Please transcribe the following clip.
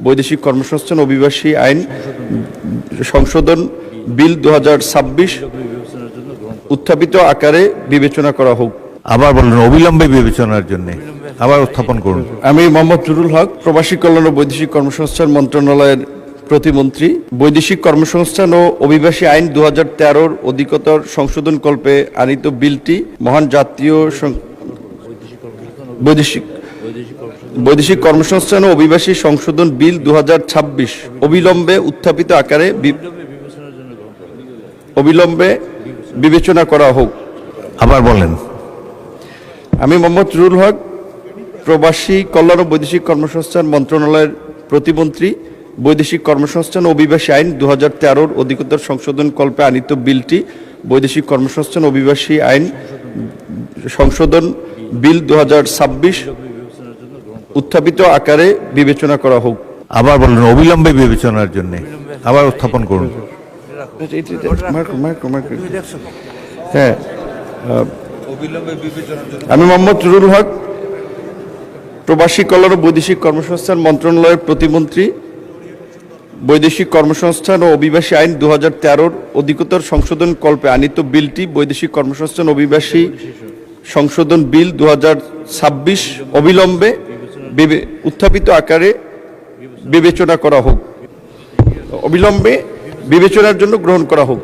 বৈদেশিক কর্মসংস্থান অভিবাসী আইন সংশোধন বিল 2026 উত্থাপিত আকারে বিবেচনা করা হোক। আবার বলুন, অবিলম্বে বিবেচনার জন্য আবার উত্থাপন করুন। আমি মোহাম্মদ জুরুল হক, প্রবাসী কল্যাণ ও বৈদেশিক কর্মসংস্থান মন্ত্রণালয়ের প্রতিমন্ত্রী। বৈদেশিক কর্মসংস্থান ও অভিবাসী আইন 2013 অধিকতর সংশোধন কল্পে আনিত বিলটি মহান জাতীয় বৈদেশিক কর্মসংস্থান ও অভিবাসী সংশোধন বিল 2026 অবিলম্বে উত্থাপিত আকারে বিবেচনা করা হোক। আবার বলেন। আমি মোহাম্মদ জুরুল হক, প্রবাসী কল্যাণ ও বৈদেশিক কর্মসংস্থান মন্ত্রণালয়ের প্রতিমন্ত্রী। বৈদেশিক কর্মসংস্থান ও অভিবাসী আইন 2013 অধিকতর সংশোধন কল্পে আনিত বিলটি বৈদেশিক কর্মসংস্থান অভিবাসী আইন সংশোধন বিল 2026 উত্থাপিত আকারে বিবেচনা করা হোক। আবার বলুন, অবিলম্বে বিবেচনার জন্য আবার উত্থাপন করুন। হ্যাঁ, আমি মোহাম্মদ জুরুল হক, প্রবাসী কল্যাণ ও বৈদেশিক কর্মসংস্থান মন্ত্রণালয়ের প্রতিমন্ত্রী। বৈদেশিক কর্মসংস্থান ও অভিবাসী আইন 2013 অধিকতর সংশোধন কল্পে আনিত বিলটি বৈদেশিক কর্মসংস্থান অভিবাসী সংশোধন বিল 2026 অবিলম্বে উত্থাপিত আকারে বিবেচনা করা হোক। অবিলম্বে বিবেচনার জন্য গ্রহণ করা হোক।